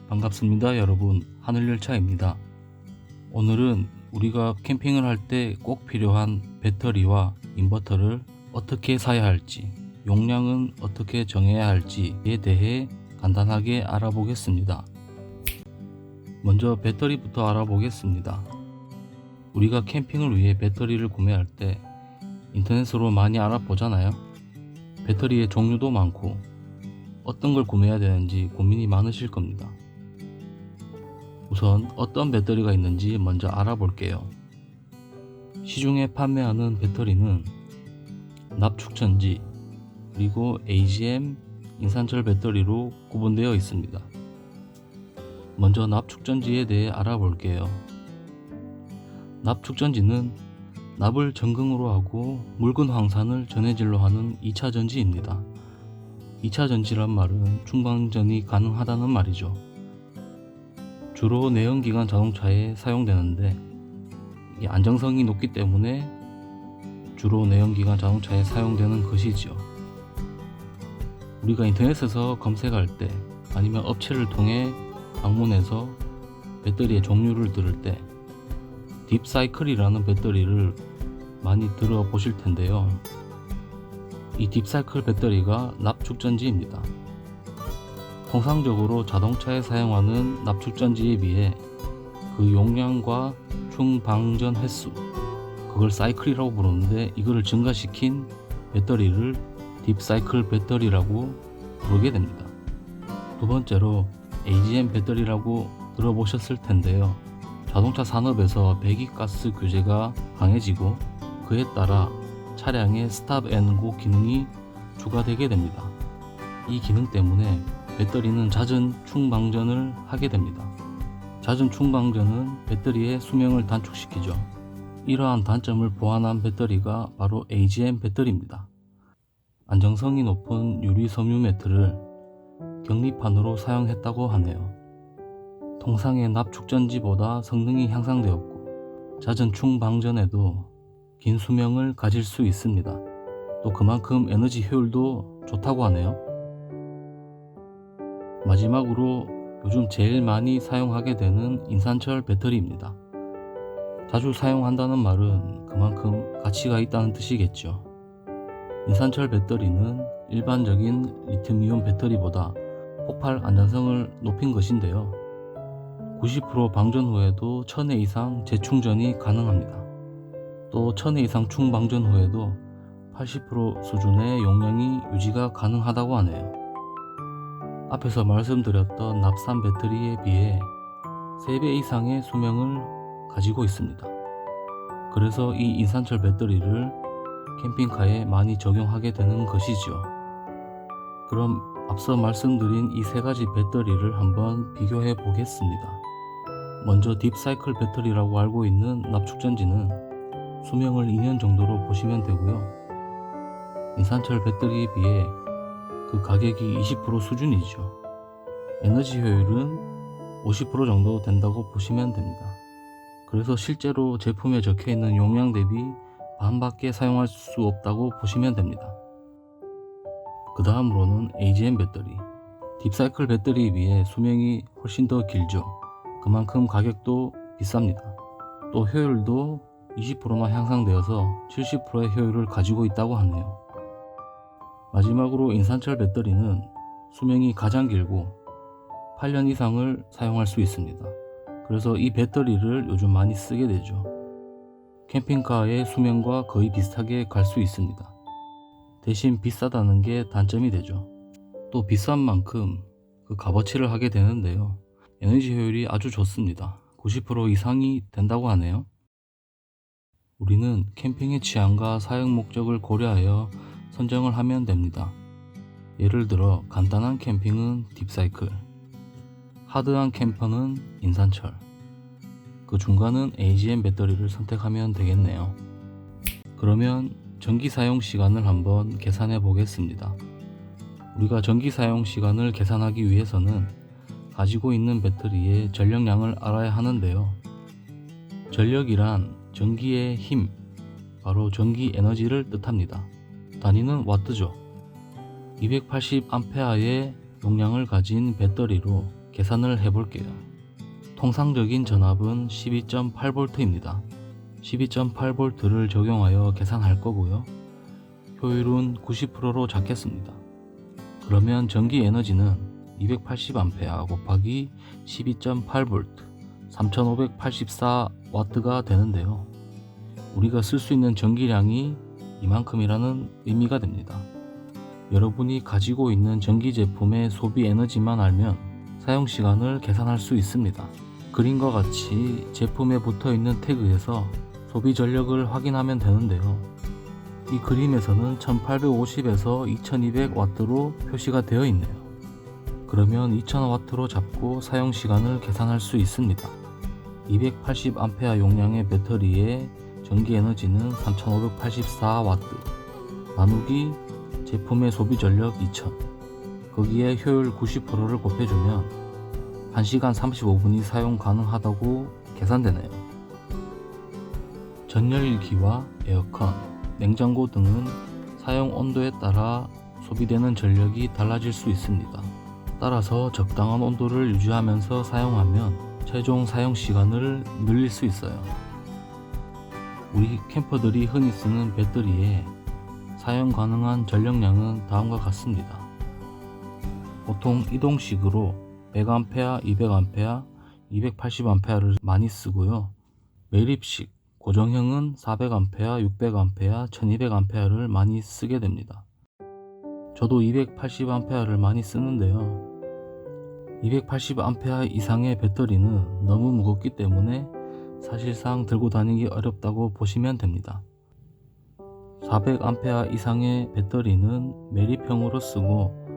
반갑습니다 여러분, 하늘열차입니다. 오늘은 우리가 캠핑을 할 때 꼭 필요한 배터리와 인버터를 어떻게 사야 할지, 용량은 어떻게 정해야 할지에 대해 간단하게 알아보겠습니다. 먼저 배터리부터 알아보겠습니다. 우리가 캠핑을 위해 배터리를 구매할 때 인터넷으로 많이 알아보잖아요. 배터리의 종류도 많고 어떤 걸 구매해야 되는지 고민이 많으실 겁니다. 우선 어떤 배터리가 있는지 먼저 알아볼게요. 시중에 판매하는 배터리는 납축전지 그리고 AGM 인산철 배터리로 구분되어 있습니다. 먼저 납축전지에 대해 알아볼게요. 납축전지는 납을 전극으로 하고 묽은 황산을 전해질로 하는 2차 전지입니다. 2차 전지란 말은 충방전이 가능하다는 말이죠. 주로 내연기관 자동차에 사용되는데 이 안정성이 높기 때문에 주로 내연기관 자동차에 사용되는 것이죠. 우리가 인터넷에서 검색할 때 아니면 업체를 통해 방문해서 배터리의 종류를 들을 때 딥사이클이라는 배터리를 많이 들어보실 텐데요. 이 딥사이클 배터리가 납축전지입니다. 통상적으로 자동차에 사용하는 납축전지에 비해 그 용량과 충방전 횟수, 그걸 사이클이라고 부르는데 이거를 증가시킨 배터리를 딥사이클 배터리라고 부르게 됩니다. 두 번째로 AGM 배터리라고 들어보셨을 텐데요. 자동차 산업에서 배기가스 규제가 강해지고 그에 따라 차량의 스탑 앤 고 기능이 추가되게 됩니다. 이 기능 때문에 배터리는 잦은 충방전을 하게 됩니다. 잦은 충방전은 배터리의 수명을 단축시키죠. 이러한 단점을 보완한 배터리가 바로 AGM 배터리입니다. 안정성이 높은 유리 섬유 매트를 격리판으로 사용했다고 하네요. 통상의 납축전지보다 성능이 향상되었고 잦은 충방전에도 긴 수명을 가질 수 있습니다. 또 그만큼 에너지 효율도 좋다고 하네요. 마지막으로 요즘 제일 많이 사용하게 되는 인산철 배터리입니다. 자주 사용한다는 말은 그만큼 가치가 있다는 뜻이겠죠. 인산철 배터리는 일반적인 리튬이온 배터리보다 폭발 안전성을 높인 것인데요. 90% 방전 후에도 1000회 이상 재충전이 가능합니다. 또 1000회 이상 충방전 후에도 80% 수준의 용량이 유지가 가능하다고 하네요. 앞에서 말씀드렸던 납산 배터리에 비해 3배 이상의 수명을 가지고 있습니다. 그래서 이 인산철 배터리를 캠핑카에 많이 적용하게 되는 것이죠. 그럼 앞서 말씀드린 이 세 가지 배터리를 한번 비교해 보겠습니다. 먼저 딥사이클 배터리라고 알고 있는 납축전지는 수명을 2년 정도로 보시면 되고요. 인산철 배터리에 비해 그 가격이 20% 수준이죠. 에너지 효율은 50% 정도 된다고 보시면 됩니다. 그래서 실제로 제품에 적혀 있는 용량 대비 반밖에 사용할 수 없다고 보시면 됩니다. 그 다음으로는 AGM 배터리. 딥사이클 배터리에 비해 수명이 훨씬 더 길죠. 그만큼 가격도 비쌉니다. 또 효율도 20%나 향상되어서 70%의 효율을 가지고 있다고 하네요. 마지막으로 인산철 배터리는 수명이 가장 길고 8년 이상을 사용할 수 있습니다. 그래서 이 배터리를 요즘 많이 쓰게 되죠. 캠핑카의 수명과 거의 비슷하게 갈 수 있습니다. 대신 비싸다는 게 단점이 되죠. 또 비싼 만큼 그 값어치를 하게 되는데요. 에너지 효율이 아주 좋습니다. 90% 이상이 된다고 하네요. 우리는 캠핑의 취향과 사용 목적을 고려하여 선정을 하면 됩니다. 예를 들어 간단한 캠핑은 딥사이클, 하드한 캠퍼는 인산철, 그 중간은 AGM 배터리를 선택하면 되겠네요. 그러면 전기 사용 시간을 한번 계산해 보겠습니다. 우리가 전기 사용 시간을 계산하기 위해서는 가지고 있는 배터리의 전력량을 알아야 하는데요. 전력이란 전기의 힘, 바로 전기 에너지를 뜻합니다. 단위는 와트죠. 280A의 용량을 가진 배터리로 계산을 해볼게요. 통상적인 전압은 12.8V입니다. 12.8V를 적용하여 계산할 거고요. 효율은 90%로 잡겠습니다. 그러면 전기 에너지는 280A 곱하기 12.8V 3584W가 되는데요. 우리가 쓸 수 있는 전기량이 이만큼이라는 의미가 됩니다. 여러분이 가지고 있는 전기 제품의 소비 에너지만 알면 사용시간을 계산할 수 있습니다. 그림과 같이 제품에 붙어있는 태그에서 소비 전력을 확인하면 되는데요. 이 그림에서는 1850에서 2200W로 표시가 되어 있네요. 그러면 2000W로 잡고 사용시간을 계산할 수 있습니다. 280A 용량의 배터리의 전기 에너지는 3584W 나누기 제품의 소비 전력 2000 거기에 효율 90%를 곱해주면 1시간 35분이 사용 가능하다고 계산되네요. 전열기와 에어컨, 냉장고 등은 사용 온도에 따라 소비되는 전력이 달라질 수 있습니다. 따라서 적당한 온도를 유지하면서 사용하면 최종 사용 시간을 늘릴 수 있어요. 우리 캠퍼들이 흔히 쓰는 배터리에 사용 가능한 전력량은 다음과 같습니다. 보통 이동식으로 100A, 200A, 280A를 많이 쓰고요. 매립식, 고정형은 400A, 600A, 1200A를 많이 쓰게 됩니다. 저도 280A를 많이 쓰는데요. 280A 이상의 배터리는 너무 무겁기 때문에 사실상 들고 다니기 어렵다고 보시면 됩니다. 400A 이상의 배터리는 매립형으로 쓰고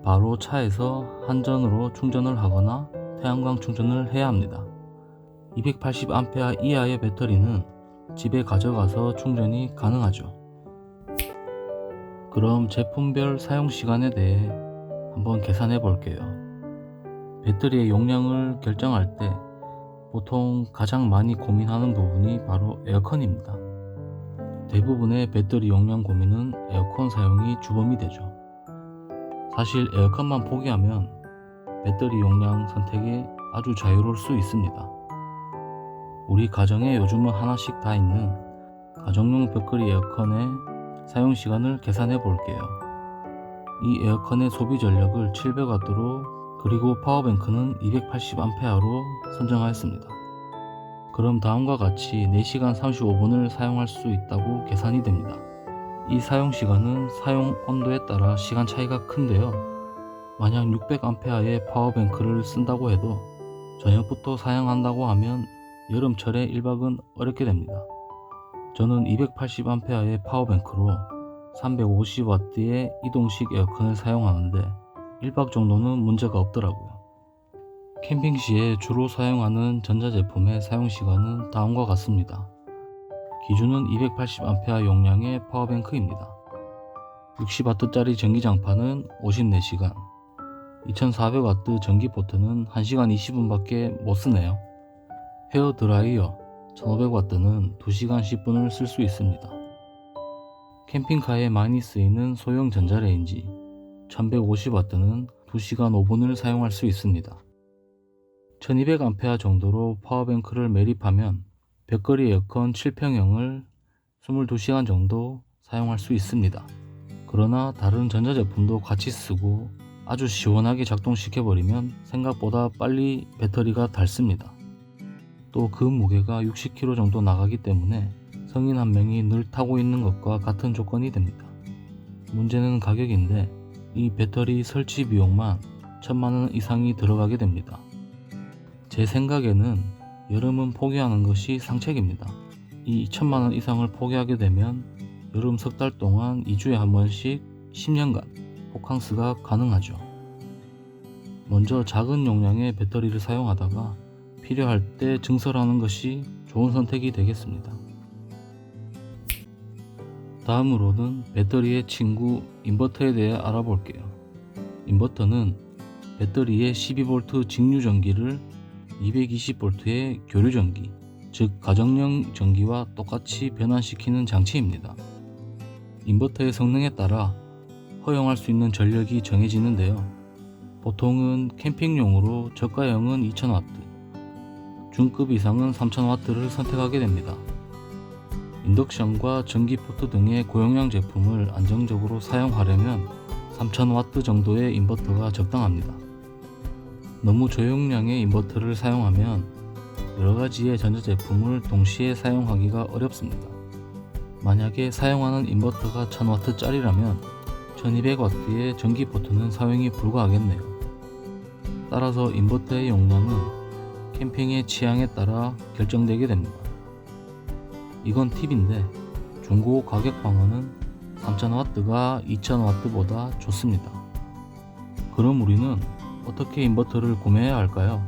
바로 차에서 한전으로 충전을 하거나 태양광 충전을 해야 합니다. 280A 이하의 배터리는 집에 가져가서 충전이 가능하죠. 그럼 제품별 사용시간에 대해 한번 계산해 볼게요. 배터리의 용량을 결정할 때 보통 가장 많이 고민하는 부분이 바로 에어컨입니다. 대부분의 배터리 용량 고민은 에어컨 사용이 주범이 되죠. 사실 에어컨만 포기하면 배터리 용량 선택에 아주 자유로울 수 있습니다. 우리 가정에 요즘은 하나씩 다 있는 가정용 벽걸이 에어컨의 사용시간을 계산해 볼게요. 이 에어컨의 소비 전력을 700W로 그리고 파워뱅크는 280A로 선정하였습니다. 그럼 다음과 같이 4시간 35분을 사용할 수 있다고 계산이 됩니다. 이 사용시간은 사용 온도에 따라 시간 차이가 큰데요. 만약 600A의 파워뱅크를 쓴다고 해도 저녁부터 사용한다고 하면 여름철에 1박은 어렵게 됩니다. 저는 280A의 파워뱅크로 350W의 이동식 에어컨을 사용하는데 1박 정도는 문제가 없더라고요. 캠핑 시에 주로 사용하는 전자제품의 사용시간은 다음과 같습니다. 기준은 280A 용량의 파워뱅크입니다. 60W짜리 전기장판은 54시간, 2400W 전기포트는 1시간 20분밖에 못쓰네요. 헤어드라이어 1500W는 2시간 10분을 쓸 수 있습니다. 캠핑카에 많이 쓰이는 소형 전자레인지 1150W는 2시간 5분을 사용할 수 있습니다. 1200A 정도로 파워뱅크를 매립하면 벽걸이 에어컨 7평형을 22시간 정도 사용할 수 있습니다. 그러나 다른 전자제품도 같이 쓰고 아주 시원하게 작동시켜버리면 생각보다 빨리 배터리가 닳습니다. 또 그 무게가 60kg 정도 나가기 때문에 성인 한 명이 늘 타고 있는 것과 같은 조건이 됩니다. 문제는 가격인데 이 배터리 설치 비용만 1000만원 이상이 들어가게 됩니다. 제 생각에는 여름은 포기하는 것이 상책입니다. 이 1000만원 이상을 포기하게 되면 여름 석 달 동안 2주에 한 번씩 10년간 호캉스가 가능하죠. 먼저 작은 용량의 배터리를 사용하다가 필요할 때 증설하는 것이 좋은 선택이 되겠습니다. 다음으로는 배터리의 친구 인버터에 대해 알아볼게요. 인버터는 배터리의 12V 직류 전기를 220V의 교류 전기, 즉 가정용 전기와 똑같이 변환시키는 장치입니다. 인버터의 성능에 따라 허용할 수 있는 전력이 정해지는데요. 보통은 캠핑용으로 저가형은 2000W, 중급 이상은 3000W를 선택하게 됩니다. 인덕션과 전기포트 등의 고용량 제품을 안정적으로 사용하려면 3000W 정도의 인버터가 적당합니다. 너무 저용량의 인버터를 사용하면 여러가지의 전자제품을 동시에 사용하기가 어렵습니다. 만약에 사용하는 인버터가 1000W짜리라면 1200W의 전기포트는 사용이 불가하겠네요. 따라서 인버터의 용량은 캠핑의 취향에 따라 결정되게 됩니다. 이건 팁인데 중고 가격 방어는 3000W가 2000W보다 좋습니다. 그럼 우리는 어떻게 인버터를 구매해야 할까요?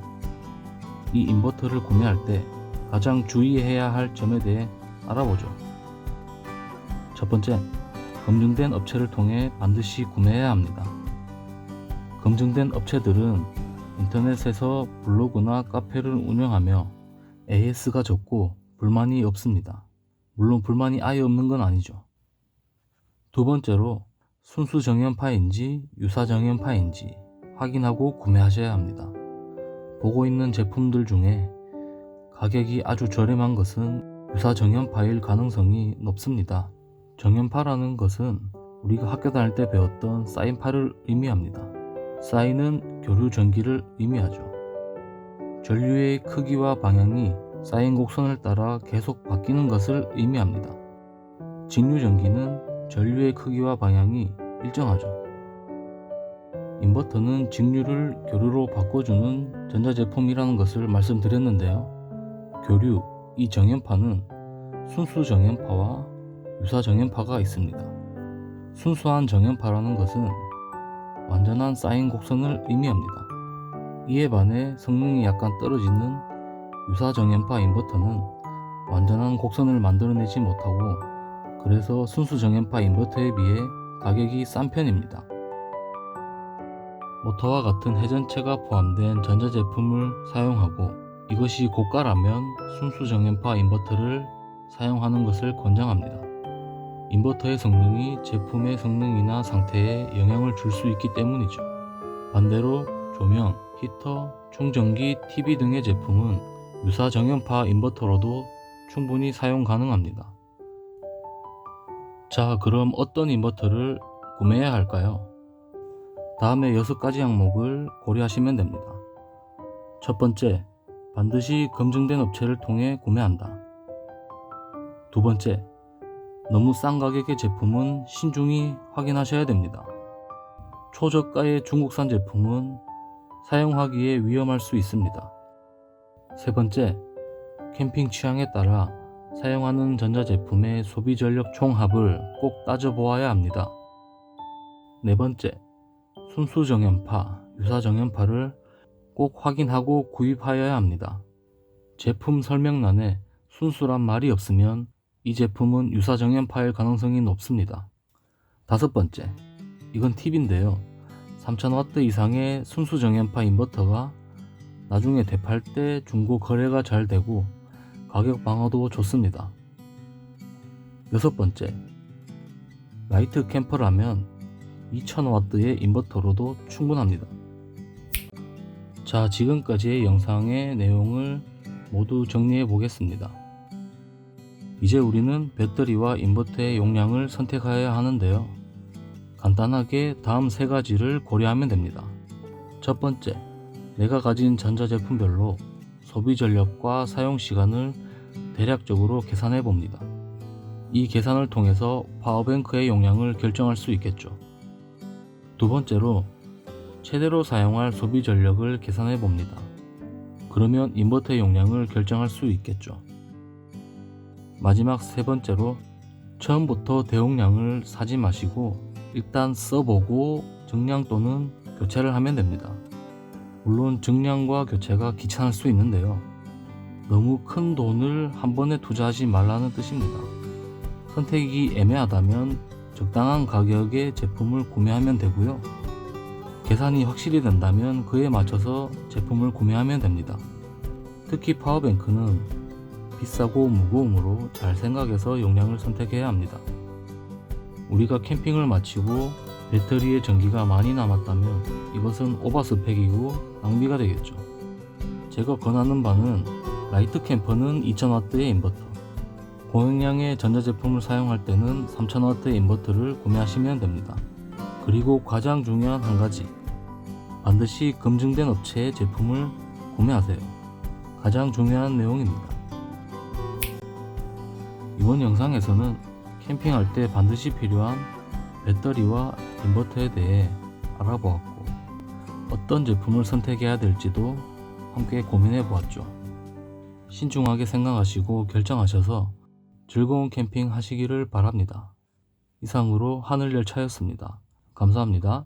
이 인버터를 구매할 때 가장 주의해야 할 점에 대해 알아보죠. 첫 번째, 검증된 업체를 통해 반드시 구매해야 합니다. 검증된 업체들은 인터넷에서 블로그나 카페를 운영하며 AS가 적고 불만이 없습니다. 물론 불만이 아예 없는 건 아니죠. 두 번째로 순수 정연파인지 유사 정연파인지 확인하고 구매하셔야 합니다. 보고 있는 제품들 중에 가격이 아주 저렴한 것은 유사 정연파일 가능성이 높습니다. 정연파라는 것은 우리가 학교 다닐 때 배웠던 사인파를 의미합니다. 사인은 교류 전기를 의미하죠. 전류의 크기와 방향이 사인 곡선을 따라 계속 바뀌는 것을 의미합니다. 직류 전기는 전류의 크기와 방향이 일정하죠. 인버터는 직류를 교류로 바꿔주는 전자제품이라는 것을 말씀드렸는데요. 교류, 이 정연파는 순수 정연파와 유사 정연파가 있습니다. 순수한 정연파라는 것은 완전한 사인 곡선을 의미합니다. 이에 반해 성능이 약간 떨어지는 유사 정연파 인버터는 완전한 곡선을 만들어내지 못하고 그래서 순수 정연파 인버터에 비해 가격이 싼 편입니다. 모터와 같은 회전체가 포함된 전자제품을 사용하고 이것이 고가라면 순수 정연파 인버터를 사용하는 것을 권장합니다. 인버터의 성능이 제품의 성능이나 상태에 영향을 줄 수 있기 때문이죠. 반대로 조명, 히터, 충전기, TV 등의 제품은 유사 정연파 인버터로도 충분히 사용 가능합니다. 자, 그럼 어떤 인버터를 구매해야 할까요? 다음의 6가지 항목을 고려하시면 됩니다. 첫 번째, 반드시 검증된 업체를 통해 구매한다. 두 번째, 너무 싼 가격의 제품은 신중히 확인하셔야 됩니다. 초저가의 중국산 제품은 사용하기에 위험할 수 있습니다. 세 번째, 캠핑 취향에 따라 사용하는 전자제품의 소비 전력 총합을 꼭 따져보아야 합니다. 네 번째, 순수 정연파, 유사 정연파를 꼭 확인하고 구입하여야 합니다. 제품 설명란에 순수란 말이 없으면 이 제품은 유사 정연파일 가능성이 높습니다. 다섯 번째, 이건 팁인데요. 3000W 이상의 순수 정연파 인버터가 나중에 대팔 때 중고 거래가 잘 되고 가격 방어도 좋습니다. 여섯 번째, 라이트 캠퍼라면 2000W의 인버터로도 충분합니다. 자, 지금까지의 영상의 내용을 모두 정리해 보겠습니다. 이제 우리는 배터리와 인버터의 용량을 선택해야 하는데요. 간단하게 다음 3가지를 고려하면 됩니다. 첫 번째, 내가 가진 전자제품별로 소비 전력과 사용 시간을 대략적으로 계산해 봅니다. 이 계산을 통해서 파워뱅크의 용량을 결정할 수 있겠죠. 두 번째로, 최대로 사용할 소비 전력을 계산해 봅니다. 그러면 인버터의 용량을 결정할 수 있겠죠. 마지막 세 번째로, 처음부터 대용량을 사지 마시고 일단 써보고 증량 또는 교체를 하면 됩니다. 물론 증량과 교체가 귀찮을 수 있는데요. 너무 큰 돈을 한 번에 투자하지 말라는 뜻입니다. 선택이 애매하다면 적당한 가격의 제품을 구매하면 되고요. 계산이 확실히 된다면 그에 맞춰서 제품을 구매하면 됩니다. 특히 파워뱅크는 비싸고 무거움으로 잘 생각해서 용량을 선택해야 합니다. 우리가 캠핑을 마치고 배터리에 전기가 많이 남았다면 이것은 오버스펙이고 낭비가 되겠죠. 제가 권하는 바는 라이트 캠퍼는 2000W의 인버터, 고용량의 전자제품을 사용할 때는 3000W의 인버터를 구매하시면 됩니다. 그리고 가장 중요한 한 가지, 반드시 검증된 업체의 제품을 구매하세요. 가장 중요한 내용입니다. 이번 영상에서는 캠핑할 때 반드시 필요한 배터리와 인버터에 대해 알아보았고, 어떤 제품을 선택해야 될지도 함께 고민해 보았죠. 신중하게 생각하시고 결정하셔서 즐거운 캠핑 하시기를 바랍니다. 이상으로 하늘열차였습니다. 감사합니다.